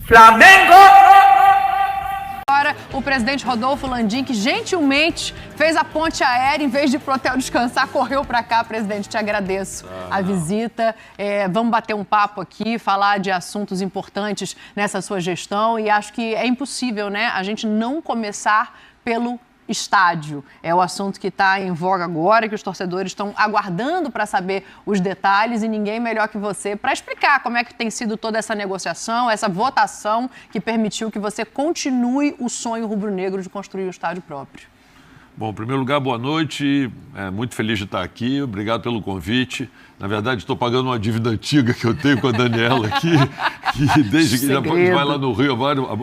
Flamengo! Agora, o presidente Rodolfo Landim, que gentilmente fez a ponte aérea, em vez de ir pro hotel descansar, correu para cá. Presidente, te agradeço a visita. Vamos bater um papo aqui, falar de assuntos importantes nessa sua gestão. E acho que é impossível, né, a gente não começar pelo estádio. É o assunto que está em voga agora, que os torcedores estão aguardando para saber os detalhes, e ninguém melhor que você para explicar como é que tem sido toda essa negociação, essa votação que permitiu que você continue o sonho rubro-negro de construir o estádio próprio. Bom, em primeiro lugar, boa noite. Muito feliz de estar aqui. Obrigado pelo convite. Na verdade, estou pagando uma dívida antiga que eu tenho com a Daniela aqui, que desde que já vai lá no Rio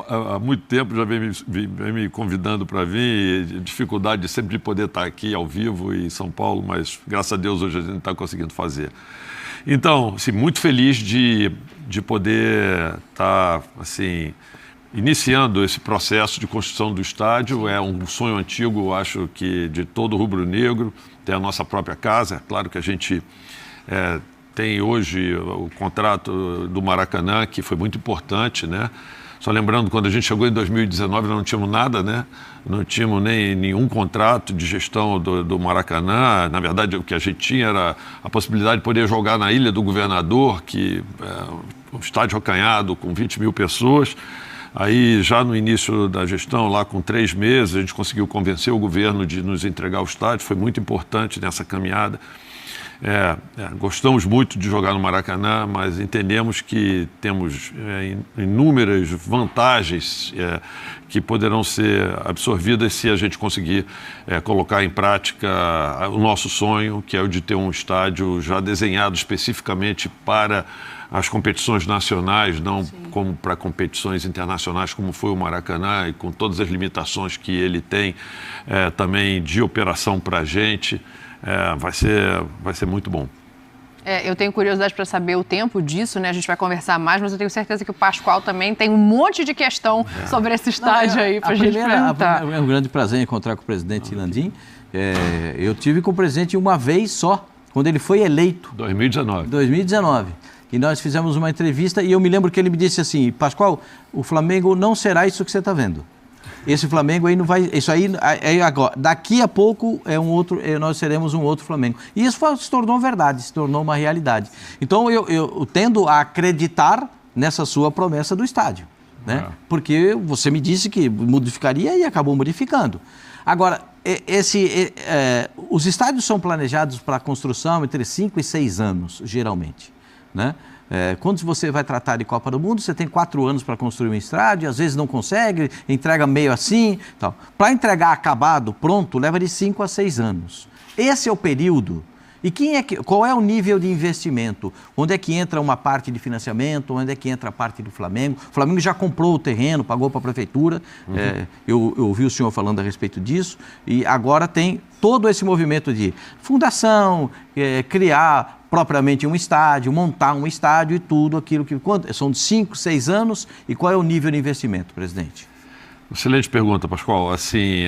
há muito tempo, já vem me convidando para vir. E dificuldade de sempre poder estar aqui ao vivo em São Paulo, mas graças a Deus hoje a gente está conseguindo fazer. Então, assim, muito feliz de poder estar, assim, iniciando esse processo de construção do estádio. É um sonho antigo, acho que de todo rubro-negro, ter a nossa própria casa. É claro que a gente tem hoje o contrato do Maracanã, que foi muito importante, né? Só lembrando, quando a gente chegou em 2019, nós não tínhamos nada, né? Não tínhamos nem nenhum contrato de gestão do Maracanã. Na verdade, o que a gente tinha era a possibilidade de poder jogar na Ilha do Governador, que é um estádio acanhado com 20 mil pessoas. Aí, já no início da gestão, lá com 3 meses, a gente conseguiu convencer o governo de nos entregar o estádio. Foi muito importante nessa caminhada. Gostamos muito de jogar no Maracanã, mas entendemos que temos inúmeras vantagens que poderão ser absorvidas se a gente conseguir colocar em prática o nosso sonho, que é o de ter um estádio já desenhado especificamente para as competições nacionais, não como para competições internacionais, como foi o Maracanã, e com todas as limitações que ele tem também de operação para a gente. Vai ser muito bom. Eu tenho curiosidade para saber o tempo disso, né? A gente vai conversar mais, mas eu tenho certeza que o Pascoal também tem um monte de questão sobre esse estádio aí para a gente perguntar. É um grande prazer encontrar com o presidente Landim. Eu tive com o presidente uma vez só, quando ele foi eleito. 2019. E nós fizemos uma entrevista e eu me lembro que ele me disse assim: Pascoal, o Flamengo não será isso que você está vendo. Esse Flamengo aí não vai... Isso aí é agora. Daqui a pouco nós seremos um outro Flamengo. E isso se tornou verdade, se tornou uma realidade. Então eu tendo a acreditar nessa sua promessa do estádio, né? Porque você me disse que modificaria e acabou modificando. Agora, os estádios são planejados para a construção entre 5 e 6 anos, geralmente, né? Quando você vai tratar de Copa do Mundo, você tem 4 anos para construir um estádio, às vezes não consegue, entrega meio assim, tal. Para entregar acabado, pronto, leva de 5 a 6 anos. Esse é o período. E qual é o nível de investimento? Onde é que entra uma parte de financiamento? Onde é que entra a parte do Flamengo? O Flamengo já comprou o terreno, pagou para a prefeitura. Eu ouvi o senhor falando a respeito disso. E agora tem todo esse movimento de fundação, criar propriamente um estádio, montar um estádio e tudo aquilo que... São de 5, 6 anos. E qual é o nível de investimento, presidente? Excelente pergunta, Pascoal. Assim,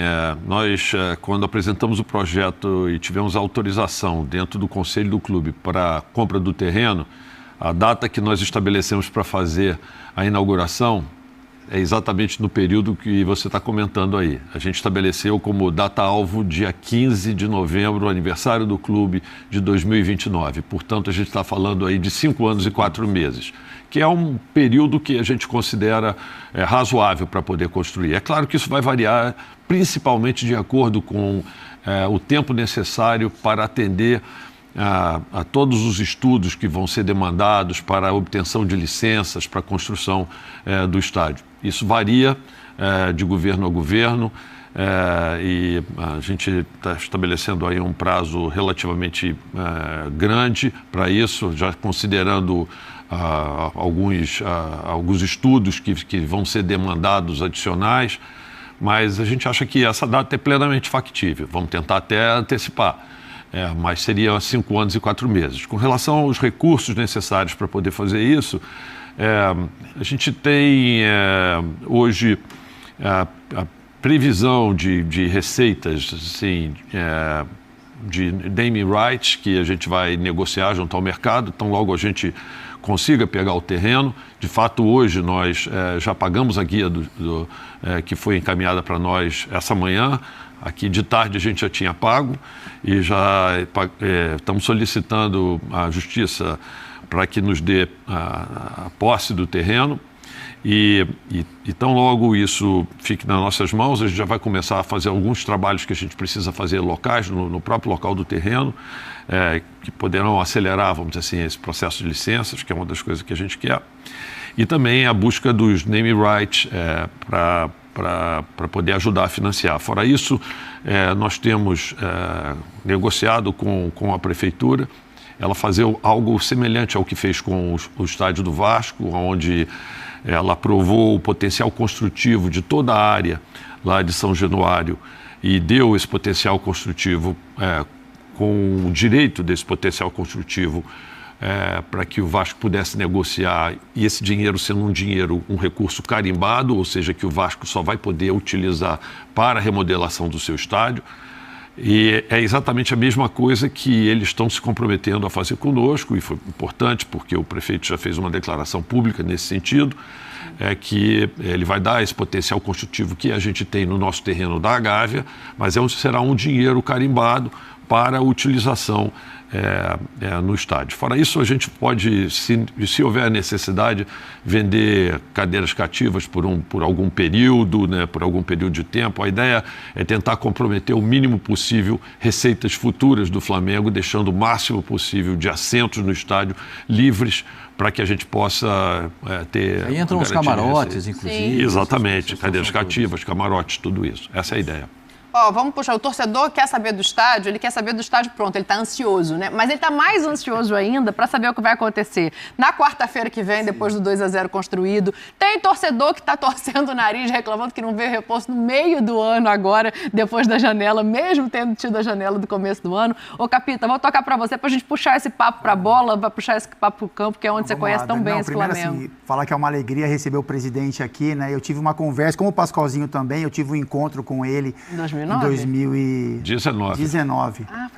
nós, quando apresentamos o projeto e tivemos autorização dentro do conselho do clube para a compra do terreno, a data que nós estabelecemos para fazer a inauguração é exatamente no período que você está comentando aí. A gente estabeleceu como data-alvo dia 15 de novembro, aniversário do clube de 2029. Portanto, a gente está falando aí de 5 anos e 4 meses, que é um período que a gente considera razoável para poder construir. É claro que isso vai variar principalmente de acordo com o tempo necessário para atender a todos os estudos que vão ser demandados para a obtenção de licenças para a construção do estádio. Isso varia de governo a governo e a gente está estabelecendo aí um prazo relativamente grande para isso, já considerando alguns estudos que vão ser demandados adicionais, mas a gente acha que essa data é plenamente factível. Vamos tentar até antecipar. Mas seria 5 anos e 4 meses. Com relação aos recursos necessários para poder fazer isso, a gente tem hoje a previsão de receitas assim, de naming rights que a gente vai negociar junto ao mercado, então logo a gente consiga pegar o terreno. De fato, hoje nós já pagamos a guia que foi encaminhada para nós essa manhã. Aqui de tarde a gente já tinha pago e já estamos solicitando à Justiça para que nos dê a posse do terreno. E tão logo isso fique nas nossas mãos, a gente já vai começar a fazer alguns trabalhos que a gente precisa fazer locais, no próprio local do terreno, que poderão acelerar, vamos dizer assim, esse processo de licenças, que é uma das coisas que a gente quer. E também a busca dos naming rights para poder ajudar a financiar. Fora isso, nós temos negociado com a Prefeitura ela fazer algo semelhante ao que fez com o estádio do Vasco, onde ela aprovou o potencial construtivo de toda a área lá de São Januário e deu esse potencial construtivo com o direito desse potencial construtivo para que o Vasco pudesse negociar, e esse dinheiro sendo um recurso carimbado, ou seja, que o Vasco só vai poder utilizar para a remodelação do seu estádio. E é exatamente a mesma coisa que eles estão se comprometendo a fazer conosco, e foi importante porque o prefeito já fez uma declaração pública nesse sentido, que ele vai dar esse potencial construtivo que a gente tem no nosso terreno da Gávea, mas será um dinheiro carimbado para a utilização no estádio. Fora isso, a gente pode, se houver necessidade, vender cadeiras cativas por algum período, né, por algum período de tempo. A ideia é tentar comprometer o mínimo possível receitas futuras do Flamengo, deixando o máximo possível de assentos no estádio livres para que a gente possa ter... Aí entram os camarotes, inclusive. Sim. Exatamente, cadeiras cativas, camarotes, tudo isso. Essa é a ideia. Vamos puxar, o torcedor quer saber do estádio, ele quer saber do estádio pronto, ele está ansioso, né? Mas ele está mais ansioso ainda para saber o que vai acontecer na quarta-feira que vem, depois do 2-0 construído. Tem torcedor que está torcendo o nariz, reclamando que não vê reforço no meio do ano agora, depois da janela, mesmo tendo tido a janela do começo do ano. Ô, Capita, vou tocar para você, para a gente puxar esse papo para a bola, vai puxar esse papo para o campo, que é onde você conhece tão bem esse Flamengo. Assim, falar que é uma alegria receber o presidente aqui, né? Eu tive uma conversa, como o Pascoalzinho também, eu tive um encontro com ele... Em 2019.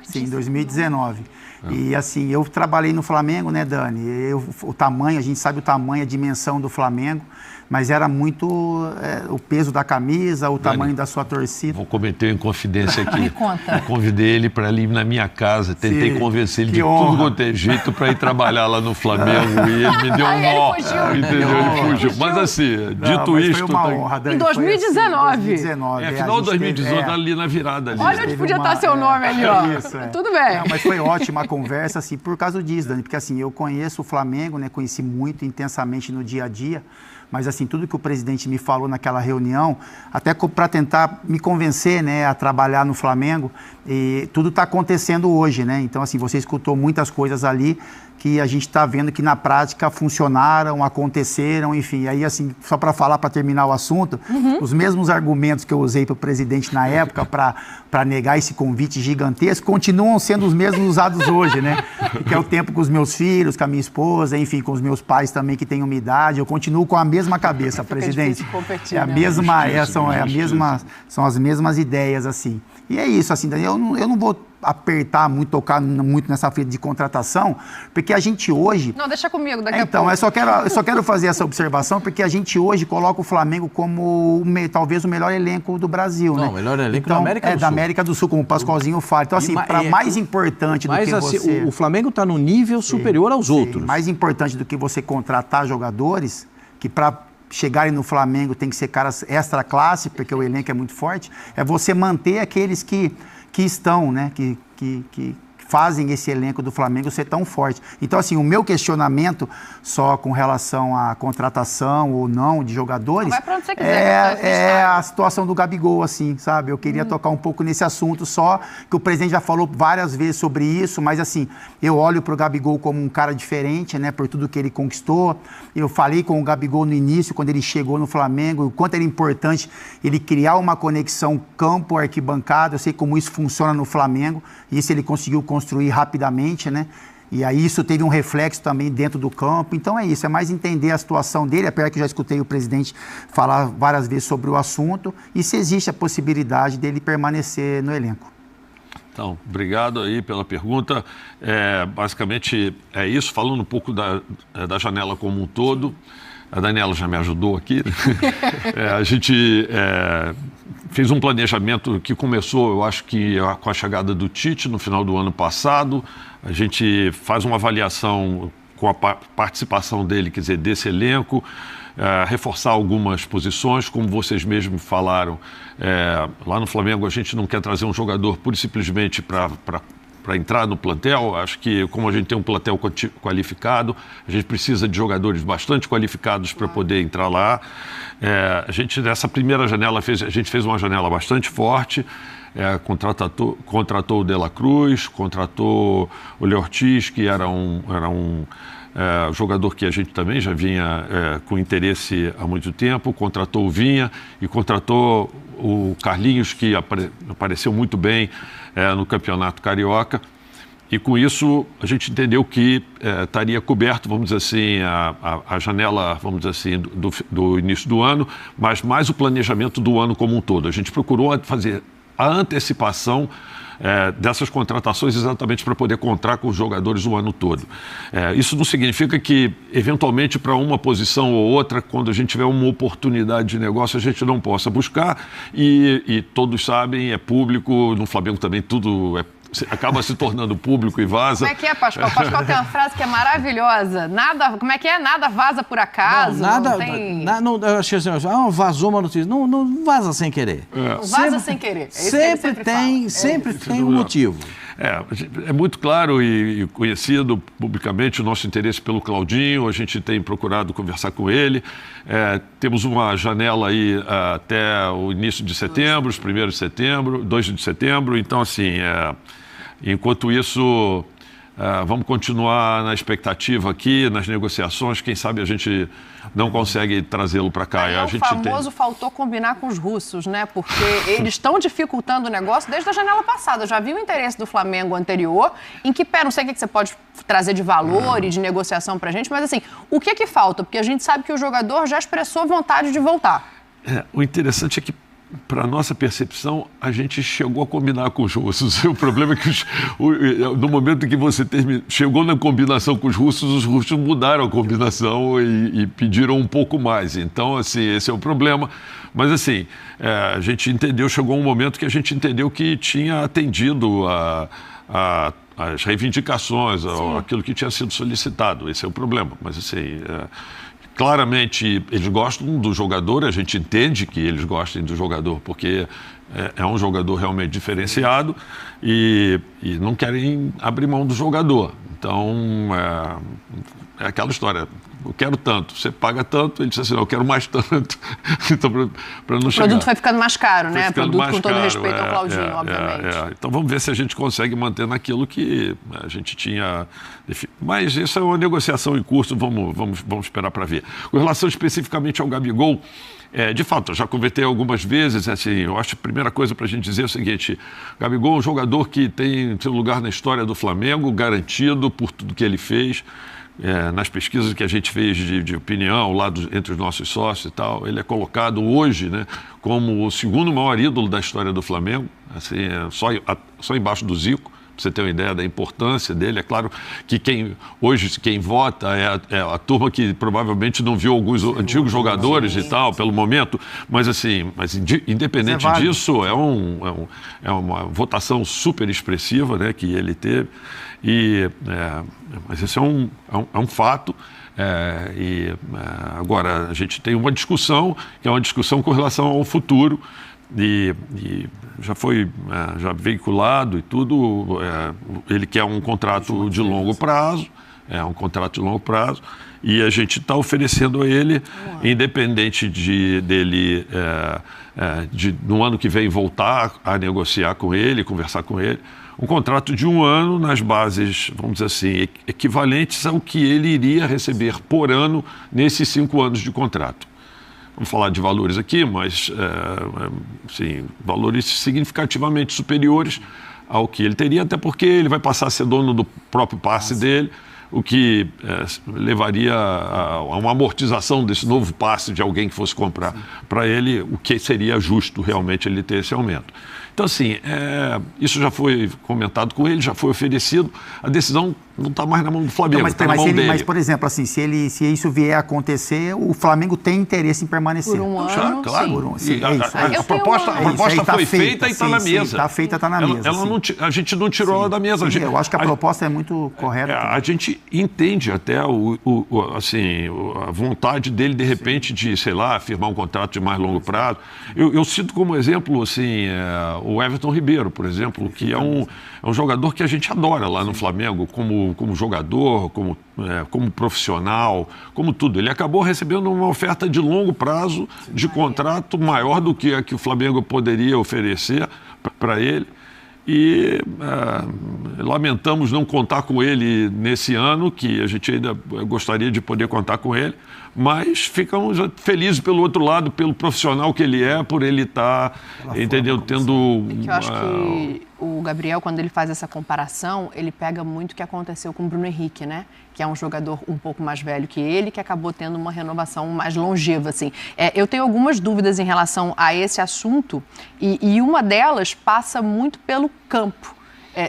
Sim, em 2019. E assim, eu trabalhei no Flamengo, né, Dani? O tamanho, a gente sabe o tamanho, a dimensão do Flamengo, mas era muito o peso da camisa, o tamanho da sua torcida. Vou cometer uma inconfidência aqui. Me conta. Eu convidei ele para ir na minha casa, tentei convencer ele de tudo quanto é jeito para ir trabalhar lá no Flamengo e ele me deu um nó. Entendeu? Ele fugiu. Mas assim, dito isto... Foi uma honra, Dani. Em 2019. Final de 2018, ali na virada. Ali. Olha onde podia estar seu nome ali, ó. Tudo bem. Não, mas foi ótima a conversa, assim, por causa disso, Dani, porque assim, eu conheço o Flamengo, né, conheci muito intensamente no dia a dia, mas assim, tudo que o presidente me falou naquela reunião, até para tentar me convencer, né, a trabalhar no Flamengo, e tudo está acontecendo hoje, né? Então assim, você escutou muitas coisas ali que a gente está vendo que na prática funcionaram, aconteceram, enfim. Aí assim, só para falar, para terminar o assunto, os mesmos argumentos que eu usei para o presidente na época para negar esse convite gigantesco continuam sendo os mesmos usados hoje, né? Que é o tempo com os meus filhos, com a minha esposa, enfim, com os meus pais também que têm uma idade. Eu continuo com a mesma cabeça, presidente. Competir, é a mesma, são as mesmas ideias, assim. E é isso, assim, eu não vou apertar muito, tocar muito nessa frente de contratação, porque a gente hoje... Não, deixa comigo daqui a pouco. Então, eu só quero fazer essa observação, porque a gente hoje coloca o Flamengo como talvez o melhor elenco do Brasil, né? Não, o melhor elenco da América do Sul. Da América do Sul, como o Pascoalzinho fala. Então, assim, mais importante do que assim, você... O Flamengo está no nível superior aos outros. Mais importante do que você contratar jogadores, que para chegarem no Flamengo tem que ser caras extra classe, porque o elenco é muito forte, é você manter aqueles que estão, né, que fazem esse elenco do Flamengo ser tão forte. Então, assim, o meu questionamento só com relação à contratação ou não de jogadores é a situação do Gabigol, assim, sabe? Eu queria tocar um pouco nesse assunto só, que o presidente já falou várias vezes sobre isso, mas, assim, eu olho para o Gabigol como um cara diferente, né, por tudo que ele conquistou. Eu falei com o Gabigol no início, quando ele chegou no Flamengo, o quanto era importante ele criar uma conexão campo-arquibancada. Eu sei como isso funciona no Flamengo, e isso ele conseguiu construir rapidamente, né? E aí isso teve um reflexo também dentro do campo. Então é isso, é mais entender a situação dele, apesar que eu já escutei o presidente falar várias vezes sobre o assunto, e se existe a possibilidade dele permanecer no elenco. Então, obrigado aí pela pergunta. Basicamente é isso, falando um pouco da janela como um todo. A Daniela já me ajudou aqui. A gente fez um planejamento que começou, eu acho que com a chegada do Tite no final do ano passado. A gente faz uma avaliação com a participação dele, quer dizer, desse elenco, reforçar algumas posições, como vocês mesmos falaram. Lá no Flamengo a gente não quer trazer um jogador pura e simplesmente para entrar no plantel. Acho que como a gente tem um plantel qualificado, a gente precisa de jogadores bastante qualificados para poder entrar lá. A gente, nessa primeira janela, a gente fez uma janela bastante forte. Contratou o De La Cruz, contratou o Léo Ortiz, que era um jogador que a gente também já vinha com interesse há muito tempo, contratou o Vinha e contratou o Carlinhos, que apareceu muito bem no Campeonato Carioca. E com isso a gente entendeu que estaria coberto, vamos dizer assim, a janela, vamos dizer assim, do início do ano, mas mais o planejamento do ano como um todo. A gente procurou fazer a antecipação dessas contratações exatamente para poder contar com os jogadores o ano todo. Isso não significa que, eventualmente, para uma posição ou outra, quando a gente tiver uma oportunidade de negócio, a gente não possa buscar. E todos sabem, é público, no Flamengo também tudo acaba se tornando público e vaza. Como é que é, Pascoal? Pascoal tem uma frase que é maravilhosa. Nada, como é que é? Nada vaza por acaso. Vazou uma notícia. Não vaza sem querer. Não vaza sem querer. Sempre tem um motivo. É muito claro e conhecido publicamente o nosso interesse pelo Claudinho. A gente tem procurado conversar com ele. Temos uma janela aí até o início de setembro, os 1º de setembro, 2 de setembro. Então, assim, enquanto isso, vamos continuar na expectativa aqui, nas negociações. Quem sabe a gente não consegue trazê-lo para cá. Faltou combinar com os russos, né? Porque eles estão dificultando o negócio desde a janela passada. Eu já vi o interesse do Flamengo anterior, em que, não sei o que você pode trazer de valor e de negociação para a gente, mas assim, o que falta? Porque a gente sabe que o jogador já expressou vontade de voltar. O interessante é que, para a nossa percepção, a gente chegou a combinar com os russos. O problema é que no momento em que você chegou na combinação com os russos mudaram a combinação e pediram um pouco mais. Então, assim, esse é o problema. Mas, assim, a gente entendeu, chegou um momento que a gente entendeu que tinha atendido as reivindicações, aquilo que tinha sido solicitado. Esse é o problema. Mas, assim... Claramente, eles gostam do jogador, a gente entende que eles gostem do jogador, porque é um jogador realmente diferenciado e não querem abrir mão do jogador. Então, é aquela história, eu quero tanto, você paga tanto, ele diz assim, não, eu quero mais tanto. Então, para não chegar... O produto vai ficando mais caro, né? Produto com todo respeito ao Claudinho, obviamente. Então, vamos ver se a gente consegue manter naquilo que a gente tinha... Mas isso é uma negociação em curso, vamos esperar para ver. Com relação especificamente ao Gabigol, de fato, eu já convertei algumas vezes, assim, eu acho que a primeira coisa para a gente dizer é o seguinte, Gabigol é um jogador que tem seu lugar na história do Flamengo, garantido por tudo que ele fez, nas pesquisas que a gente fez de opinião lá entre os nossos sócios e tal, ele é colocado hoje, né, como o segundo maior ídolo da história do Flamengo, assim, só embaixo do Zico. Para você ter uma ideia da importância dele. É claro que quem vota é a turma que provavelmente não viu alguns antigos jogadores e tal, pelo momento, mas assim, independente disso, é uma votação super expressiva, né, que ele teve, mas esse é um fato. Agora, a gente tem uma discussão, que é uma discussão com relação ao futuro, e já foi veiculado e tudo, ele quer um contrato de longo prazo, e a gente está oferecendo a ele, independente dele no ano que vem voltar a negociar com ele, conversar com ele, um contrato de 1 ano nas bases, vamos dizer assim, equivalentes ao que ele iria receber por ano nesses 5 anos de contrato. Vamos falar de valores aqui, mas valores significativamente superiores ao que ele teria, até porque ele vai passar a ser dono do próprio passe dele, o que levaria a uma amortização desse novo passe de alguém que fosse comprar para ele, o que seria justo realmente ele ter esse aumento. Então, assim, isso já foi comentado com ele, já foi oferecido. A decisão não está mais na mão do Flamengo, está na mão dele. Mas, por exemplo, assim, se isso vier a acontecer, o Flamengo tem interesse em permanecer. Por um ano, claro. sim. A proposta foi feita e está na mesa. Está feita, está na mesa. A gente não tirou ela da mesa. Eu acho que a proposta é muito correta. A gente entende até assim, a vontade dele, de repente, de, sei lá, firmar um contrato de mais longo prazo. Eu cito como exemplo, assim, o Everton Ribeiro, por exemplo, que é um jogador que a gente adora lá no Flamengo, como jogador, como profissional, como tudo. Ele acabou recebendo uma oferta de longo prazo, de contrato maior do que a que o Flamengo poderia oferecer para ele. E lamentamos não contar com ele nesse ano, que a gente ainda gostaria de poder contar com ele, mas ficamos felizes pelo outro lado, pelo profissional que ele é, por ele estar, entendeu, tendo... Eu acho que o Gabriel, quando ele faz essa comparação, ele pega muito o que aconteceu com o Bruno Henrique, né? Que é um jogador um pouco mais velho que ele, que acabou tendo uma renovação mais longeva, assim. Eu tenho algumas dúvidas em relação a esse assunto e uma delas passa muito pelo campo.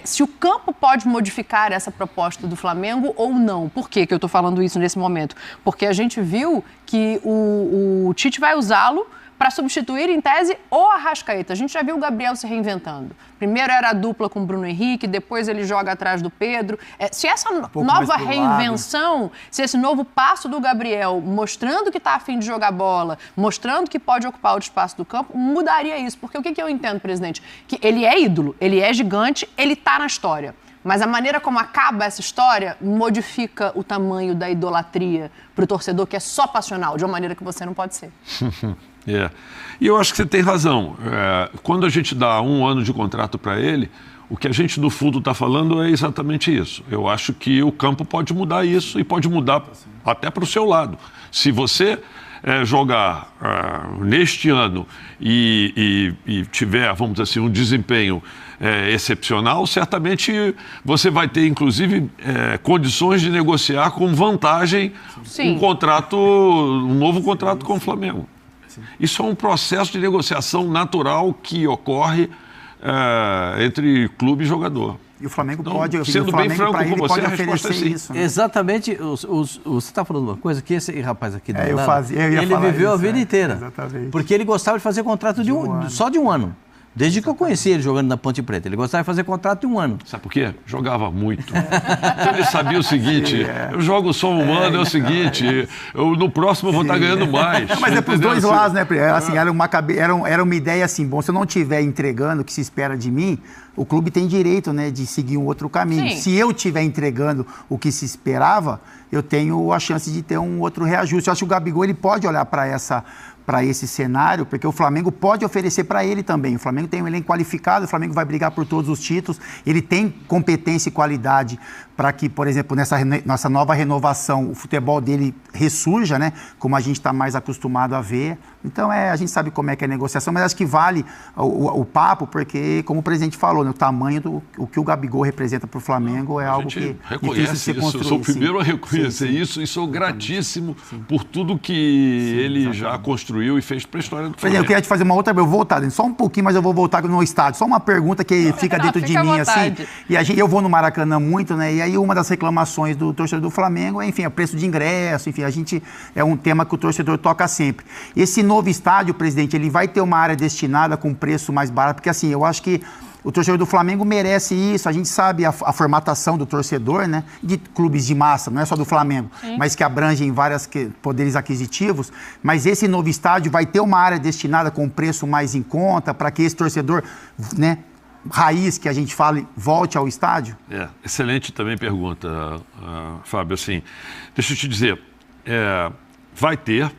Se o campo pode modificar essa proposta do Flamengo ou não. Por que eu estou falando isso nesse momento? Porque a gente viu que o Tite vai usá-lo para substituir, em tese, o Arrascaeta. A gente já viu o Gabriel se reinventando. Primeiro era a dupla com o Bruno Henrique, depois ele joga atrás do Pedro. Se essa nova reinvenção, se esse novo passo do Gabriel, mostrando que está a fim de jogar bola, mostrando que pode ocupar o espaço do campo, mudaria isso. Porque o que eu entendo, presidente? Que ele é ídolo, ele é gigante, ele está na história. Mas a maneira como acaba essa história modifica o tamanho da idolatria para o torcedor, que é só passional, de uma maneira que você não pode ser. E eu acho que você tem razão. Quando a gente dá 1 ano de contrato para ele, o que a gente do fundo está falando é exatamente isso. Eu acho que o campo pode mudar isso e pode mudar até para o seu lado. Se você jogar neste ano e tiver, vamos dizer assim, um desempenho excepcional, certamente você vai ter, inclusive, condições de negociar com vantagem um novo contrato com o Flamengo. Isso é um processo de negociação natural que ocorre entre clube e jogador. E o Flamengo então, pode, sendo bem franco com você, a resposta é sim. Isso, né? Exatamente. Você está falando uma coisa que esse rapaz aqui do lado, ele viveu a vida inteira. Exatamente. Porque ele gostava de fazer contrato só de um ano. Desde que eu conheci ele jogando na Ponte Preta. Ele gostava de fazer contrato de 1 ano. Sabe por quê? Jogava muito. Então ele sabia o seguinte, eu jogo só 1 ano, é o seguinte, no próximo eu vou estar ganhando mais. Mas é para os dois lados, né? Assim, era uma ideia assim, bom, se eu não estiver entregando o que se espera de mim, o clube tem direito, né, de seguir um outro caminho. Sim. Se eu estiver entregando o que se esperava, eu tenho a chance de ter um outro reajuste. Eu acho que o Gabigol ele pode olhar para esse cenário, porque o Flamengo pode oferecer para ele também. O Flamengo tem um elenco qualificado, o Flamengo vai brigar por todos os títulos, ele tem competência e qualidade para que, por exemplo, nessa nova renovação, o futebol dele ressurja, né? Como a gente está mais acostumado a ver. Então, a gente sabe como é que é a negociação, mas acho que vale o papo, porque, como o presidente falou, né, o tamanho o que o Gabigol representa para o Flamengo é algo que reconhece isso. Eu sou o primeiro a reconhecer isso e sou gratíssimo por tudo que ele já construiu e fez para a história do Flamengo. Presidente, eu queria te fazer uma outra, eu vou voltar, só um pouquinho, mas eu vou voltar no estádio. Só uma pergunta que fica dentro de mim, assim. E eu vou no Maracanã muito, né? E aí uma das reclamações do torcedor do Flamengo é, enfim, o preço de ingresso, enfim, é um tema que o torcedor toca sempre. Esse novo estádio, presidente, ele vai ter uma área destinada com preço mais barato, porque assim, eu acho que o torcedor do Flamengo merece isso, a gente sabe a formatação do torcedor, né, de clubes de massa, não é só do Flamengo, mas que abrangem vários poderes aquisitivos, mas esse novo estádio vai ter uma área destinada com preço mais em conta, para que esse torcedor, né, raiz que a gente fala, volte ao estádio? Excelente também pergunta, Fábio. Assim, deixa eu te dizer, vai ter,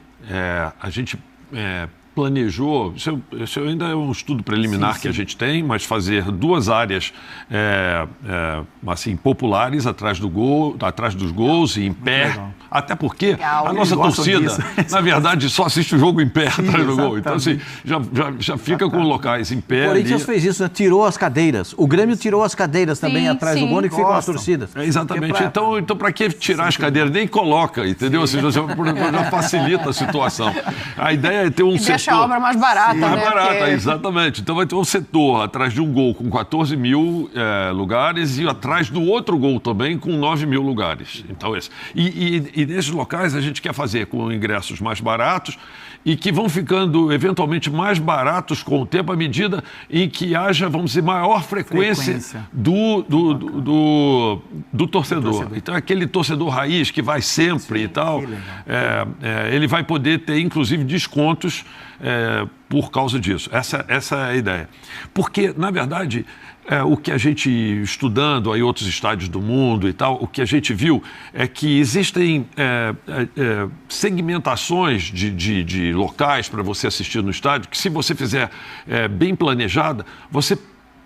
a gente planejou, isso ainda é um estudo preliminar que a gente tem, mas fazer 2 áreas assim, populares atrás dos gols e em pé. Até porque a nossa torcida, na verdade, só assiste o jogo em pé atrás do gol. Então, assim, já fica com locais em pé. O Corinthians fez isso, né? Tirou as cadeiras. O Grêmio tirou as cadeiras também atrás do gol e ficam as torcidas. Exatamente. Então para que tirar as cadeiras? Nem coloca, entendeu? Ou seja, já facilita a situação. A ideia é ter um setor deixa a obra mais barata, mais né? barata, Porque... exatamente. Então vai ter um setor atrás de um gol com 14 mil lugares e atrás do outro gol também com 9 mil lugares. Então, e nesses locais a gente quer fazer com ingressos mais baratos e que vão ficando eventualmente mais baratos com o tempo à medida em que haja, vamos dizer, maior frequência do torcedor. Então, aquele torcedor raiz que vai sempre e tal, ele vai poder ter, inclusive, descontos por causa disso. Essa é a ideia. Porque, na verdade, o que a gente, estudando aí outros estádios do mundo e tal, o que a gente viu é que existem segmentações de locais para você assistir no estádio, que se você fizer bem planejada, você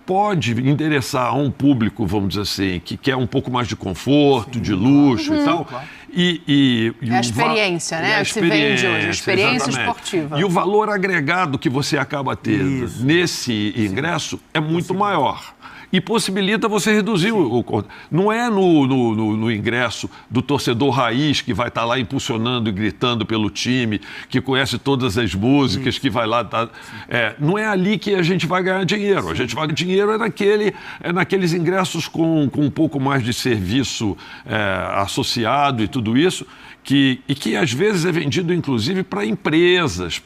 pode endereçar a um público, vamos dizer assim, que quer um pouco mais de conforto, de luxo e tal. E a experiência, né? Que se vende hoje, a experiência esportiva. E o valor agregado que você acaba tendo nesse ingresso é muito maior. E possibilita você reduzir o... Não é no ingresso do torcedor raiz que vai estar lá impulsionando e gritando pelo time, que conhece todas as músicas, que vai lá... não é ali que a gente vai ganhar dinheiro. A gente vai ganhar dinheiro naqueles ingressos com um pouco mais de serviço associado e tudo isso, que às vezes é vendido inclusive para empresas,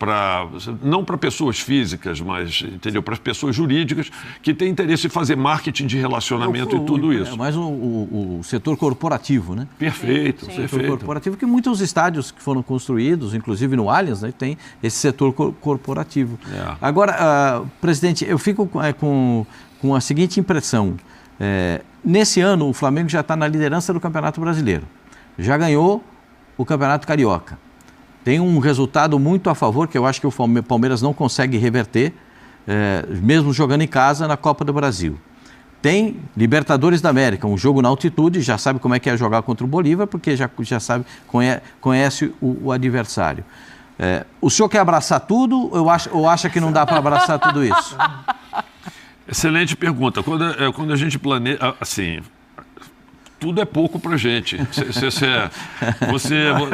não para pessoas físicas, mas para as pessoas jurídicas que têm interesse em fazer marketing de relacionamento e tudo isso. É mais o setor corporativo, né? Perfeito, sim. perfeito. Setor corporativo, que muitos estádios que foram construídos, inclusive no Allianz, né, tem esse setor corporativo. Agora, presidente, eu fico com a seguinte impressão. Nesse ano, o Flamengo já está na liderança do Campeonato Brasileiro. Já ganhou o Campeonato Carioca. Tem um resultado muito a favor, que eu acho que o Palmeiras não consegue reverter, mesmo jogando em casa na Copa do Brasil. Tem Libertadores da América, um jogo na altitude, já sabe como é que é jogar contra o Bolívar, porque já sabe, conhece o adversário. O senhor quer abraçar tudo ou acha que não dá para abraçar tudo isso? Excelente pergunta. Quando a gente planeja, assim... Tudo é pouco pra gente.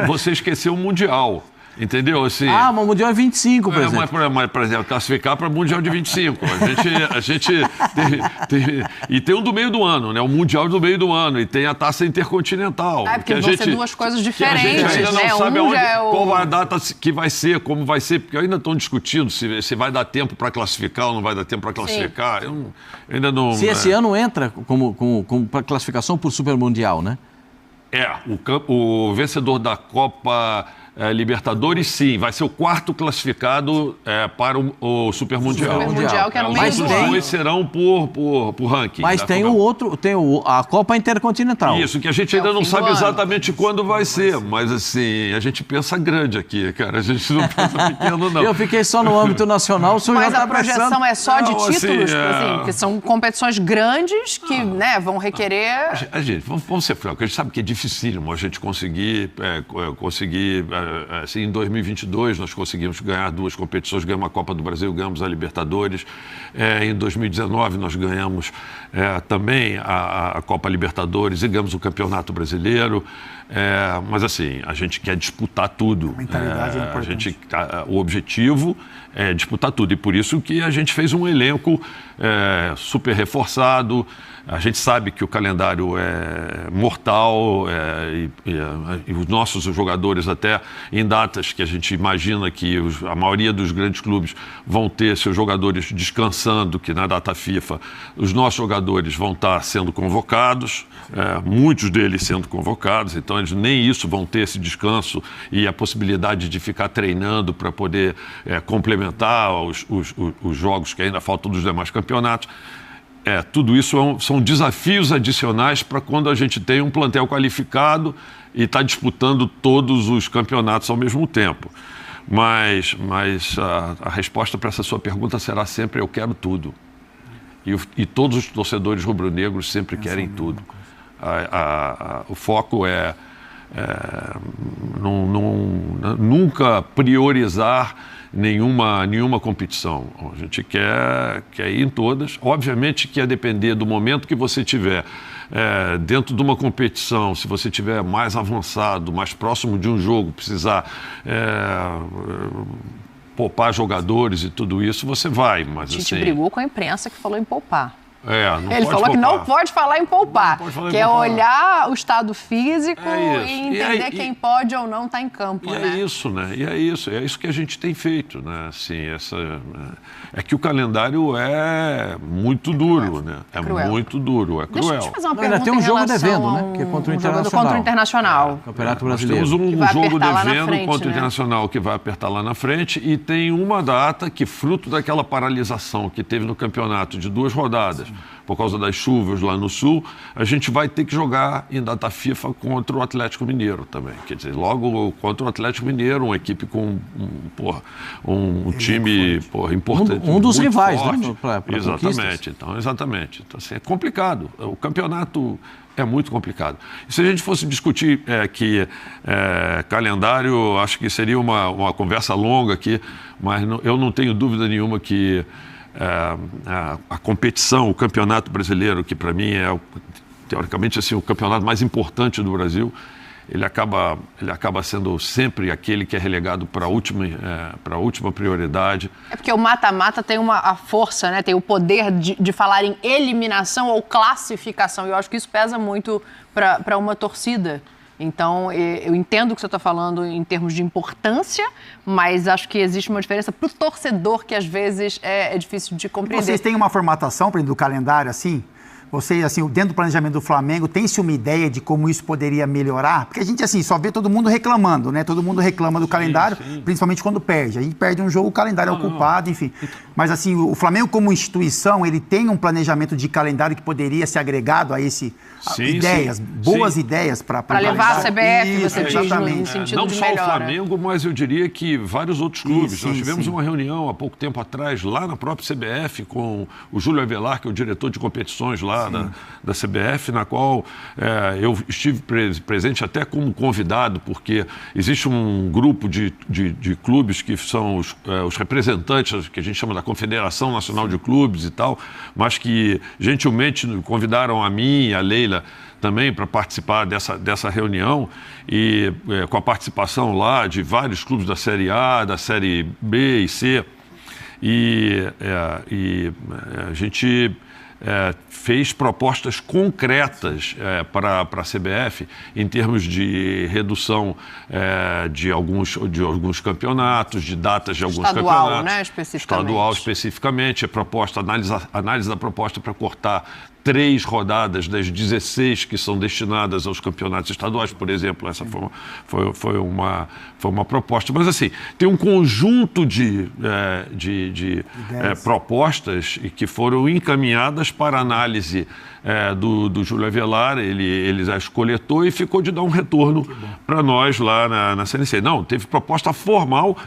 Você esqueceu o Mundial, entendeu? Assim, mas o Mundial é 25, por exemplo. Mas, por exemplo, classificar para o Mundial de 25. A gente e tem um do meio do ano, né? O Mundial do meio do ano. E tem a Taça Intercontinental. Porque vão ser duas coisas diferentes, que a gente ainda né? não sabe qual a data que vai ser, como vai ser, porque ainda estão discutindo se vai dar tempo para classificar ou não vai dar tempo para classificar. Eu ainda não... Se esse ano entra como para classificação por Super Mundial, né? O vencedor da Copa... Libertadores, sim, vai ser o quarto classificado para o Super Mundial. Super Mundial, que é no meio do ano. Os dois serão por ranking. Mas tem a Copa Intercontinental. Isso, que a gente ainda não sabe exatamente quando vai ser, mas assim, a gente pensa grande aqui, cara, a gente não pensa pequeno, não. Eu fiquei só no âmbito nacional, o senhor já está pensando... Mas a projeção é só de títulos, assim, que são competições grandes que vão requerer... Gente, vamos ser francos, a gente sabe que é dificílimo a gente conseguir assim, em 2022 nós conseguimos ganhar duas competições, ganhamos a Copa do Brasil, ganhamos a Libertadores. Em 2019 nós ganhamos também a Copa Libertadores e ganhamos o Campeonato Brasileiro. Mas assim, a gente quer disputar tudo. A mentalidade é importante. O objetivo é disputar tudo e por isso que a gente fez um elenco super reforçado. A gente sabe que o calendário é mortal e os nossos jogadores até em datas que a gente imagina que a maioria dos grandes clubes vão ter seus jogadores descansando, que na data FIFA os nossos jogadores vão estar sendo convocados, muitos deles sendo convocados, então eles nem isso vão ter esse descanso e a possibilidade de ficar treinando para poder complementar os jogos que ainda faltam dos demais campeonatos. Tudo isso são desafios adicionais para quando a gente tem um plantel qualificado e está disputando todos os campeonatos ao mesmo tempo. Mas a resposta para essa sua pergunta será sempre: eu quero tudo. E todos os torcedores rubro-negros sempre querem tudo. O foco nunca priorizar nenhuma competição. A gente quer ir em todas. Obviamente que a depender do momento que você tiver dentro de uma competição, se você tiver mais avançado, mais próximo de um jogo, precisar poupar jogadores e tudo isso, você vai, mas Tite assim... brigou com a imprensa que falou em poupar. Não Ele falou que não pode falar em poupar, que é olhar o estado físico e entender quem pode ou não estar em campo, né? É isso, né? E é isso que a gente tem feito, né? Assim, é que o calendário é muito duro, né? É muito duro, é cruel. Deixa eu te fazer uma pergunta. Tem um jogo devendo, né? Que é contra o Internacional. Contra o Internacional. Campeonato Brasileiro. Nós temos um jogo devendo frente, contra o Internacional que vai apertar lá na frente e tem uma data que, fruto daquela paralisação que teve no campeonato de 2 rodadas, por causa das chuvas lá no Sul, a gente vai ter que jogar em data FIFA contra o Atlético Mineiro também. Quer dizer, logo contra o Atlético Mineiro, uma equipe com um time importante. Um dos rivais, forte, né? Pra Exatamente. Então, assim, é complicado. O campeonato é muito complicado. E se a gente fosse discutir calendário, acho que seria uma conversa longa aqui, mas eu não tenho dúvida nenhuma que a competição, o campeonato brasileiro, que para mim é, teoricamente, assim, o campeonato mais importante do Brasil, ele acaba sendo sempre aquele que é relegado para a última prioridade. É porque o mata-mata tem a força, né? Tem o poder de falar em eliminação ou classificação. E eu acho que isso pesa muito para uma torcida. Então, eu entendo o que você está falando em termos de importância, mas acho que existe uma diferença para o torcedor que às vezes é difícil de compreender. Vocês têm uma formatação, por exemplo, do calendário assim? Vocês, assim, dentro do planejamento do Flamengo, tem-se uma ideia de como isso poderia melhorar? Porque a gente, assim, só vê todo mundo reclamando, né? Todo mundo reclama do calendário, principalmente quando perde. A gente perde um jogo, o calendário é ocupado, enfim. Mas, assim, o Flamengo como instituição, ele tem um planejamento de calendário que poderia ser agregado a boas ideias para levar a CBF, você diz, no sentido não de só melhora. o Flamengo, mas eu diria que vários outros clubes. Nós tivemos uma reunião há pouco tempo atrás, lá na própria CBF, com o Júlio Avelar, que é o diretor de competições lá da CBF, na qual eu estive presente até como convidado, porque existe um grupo de clubes que são os representantes, que a gente chama da Confederação Nacional de Clubes e tal, mas que gentilmente convidaram a mim e a Leila também para participar dessa reunião e com a participação lá de vários clubes da Série A, da Série B e C. E a gente fez propostas concretas para a CBF em termos de redução de alguns campeonatos, de datas de alguns campeonatos. Né, especificamente. Estadual especificamente. Análise da proposta para cortar 3 rodadas das 16 que são destinadas aos campeonatos estaduais, por exemplo. Essa foi uma proposta. Mas, assim, tem um conjunto de propostas que foram encaminhadas para análise do Júlio Avelar. Ele as coletou e ficou de dar um retorno para nós lá na CNC. Não, teve proposta formal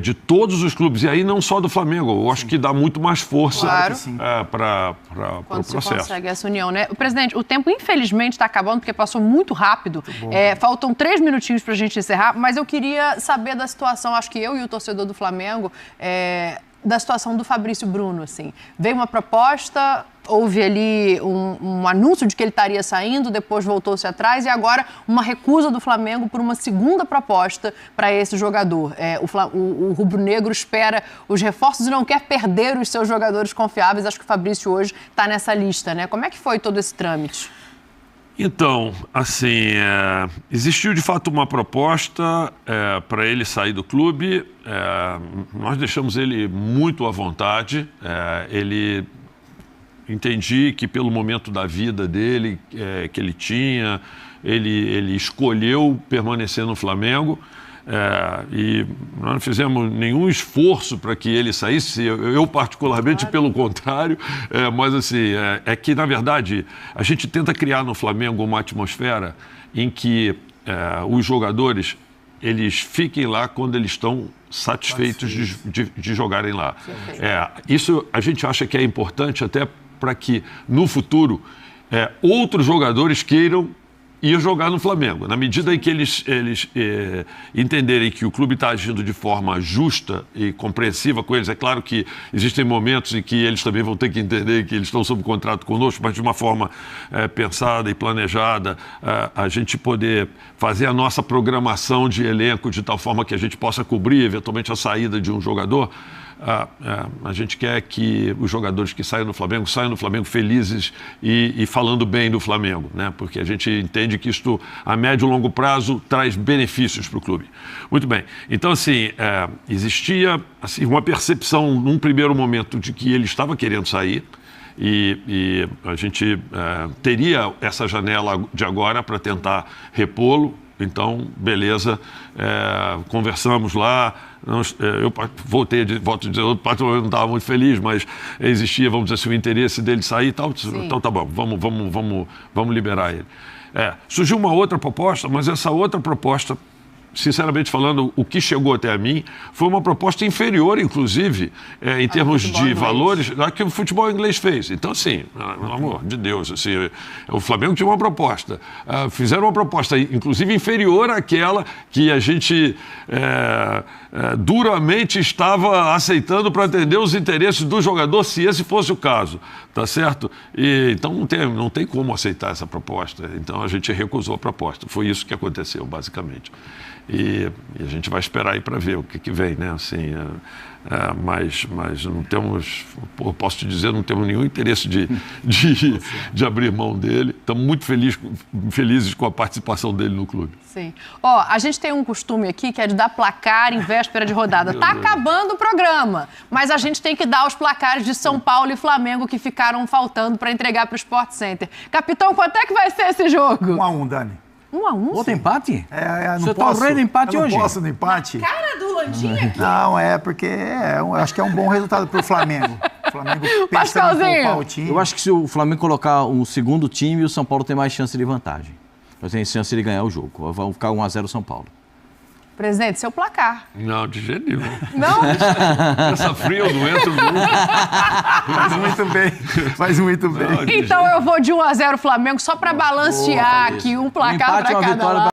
de todos os clubes, e aí não só do Flamengo. Eu acho que dá muito mais força para o processo. Essa união, né? Presidente, o tempo infelizmente está acabando porque passou muito rápido. Faltam 3 minutinhos para a gente encerrar, mas eu queria saber da situação, acho que eu e o torcedor do Flamengo, da situação do Fabrício Bruno, assim. Veio uma proposta, houve ali um anúncio de que ele estaria saindo, depois voltou-se atrás e agora uma recusa do Flamengo por uma segunda proposta para esse jogador. O rubro-negro espera os reforços e não quer perder os seus jogadores confiáveis. Acho que o Fabrício hoje está nessa lista, né? Como é que foi todo esse trâmite? Então, assim, existiu de fato uma proposta para ele sair do clube. Nós deixamos ele muito à vontade. Entendi que pelo momento da vida dele, que ele tinha, ele escolheu permanecer no Flamengo. E nós não fizemos nenhum esforço para que ele saísse, eu particularmente pelo contrário, mas assim, é que na verdade a gente tenta criar no Flamengo uma atmosfera em que os jogadores eles fiquem lá quando eles estão satisfeitos de jogarem lá. Isso a gente acha que é importante até para que no futuro outros jogadores queiram ir jogar no Flamengo. Na medida em que eles entenderem que o clube está agindo de forma justa e compreensiva com eles, é claro que existem momentos em que eles também vão ter que entender que eles estão sob contrato conosco, mas de uma forma pensada e planejada, a gente poder fazer a nossa programação de elenco de tal forma que a gente possa cobrir eventualmente a saída de um jogador. A gente quer que os jogadores que saiam do Flamengo felizes e falando bem do Flamengo, né? Porque a gente entende que isto, a médio e longo prazo, traz benefícios para o clube. Muito bem. Então, assim, existia assim, uma percepção, num primeiro momento, de que ele estava querendo sair e a gente teria essa janela de agora para tentar repô-lo. Então, beleza, conversamos lá, eu volto a dizer, outro patrão não estava muito feliz, mas existia, vamos dizer assim, o interesse dele sair e tal, então tá bom, vamos liberar ele. Surgiu uma outra proposta, mas essa outra proposta, sinceramente falando, o que chegou até a mim foi uma proposta inferior, inclusive, em termos de valores, a que o futebol inglês fez. Então, assim, pelo amor de Deus, assim, o Flamengo tinha uma proposta. Fizeram uma proposta, inclusive, inferior àquela que a gente duramente estava aceitando para atender os interesses do jogador, se esse fosse o caso, tá certo? Então, não tem como aceitar essa proposta. Então, a gente recusou a proposta. Foi isso que aconteceu, basicamente. E a gente vai esperar aí para ver o que vem, né? Assim, mas não temos, posso te dizer, não temos nenhum interesse de abrir mão dele. Estamos muito felizes com a participação dele no clube. Sim. A gente tem um costume aqui que é de dar placar em véspera de rodada. Tá acabando o programa, mas a gente tem que dar os placares de São Paulo e Flamengo que ficaram faltando para entregar para o Sport Center. Capitão, quanto é que vai ser esse jogo? 1-1, Dani. 1-1? Outro empate? Você tá o rei do empate hoje? Não posso no empate. Cara do Landim aqui. Não, porque acho que é um bom resultado para o Flamengo. O Flamengo pensa em poupar o time. Eu acho que se o Flamengo colocar um segundo time, o São Paulo tem mais chance de vantagem. Tem chance de ganhar o jogo. Vai ficar 1-0 São Paulo. Presidente, seu placar. Não, de jeito nenhum. Não? Essa fria eu não entro nunca. Faz muito bem. Não, então eu vou de 1-0 Flamengo só para balancear aqui um placar para cada lado.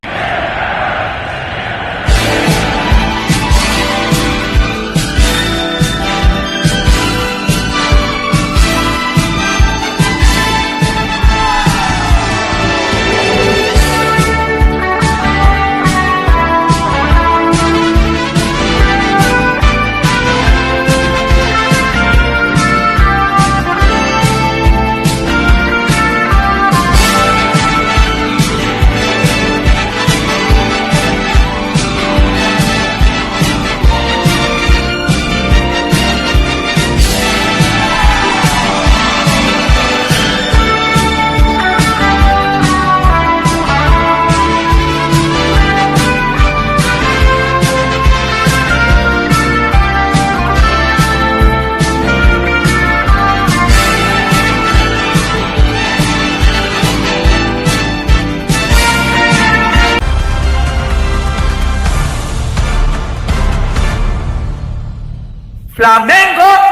Flamengo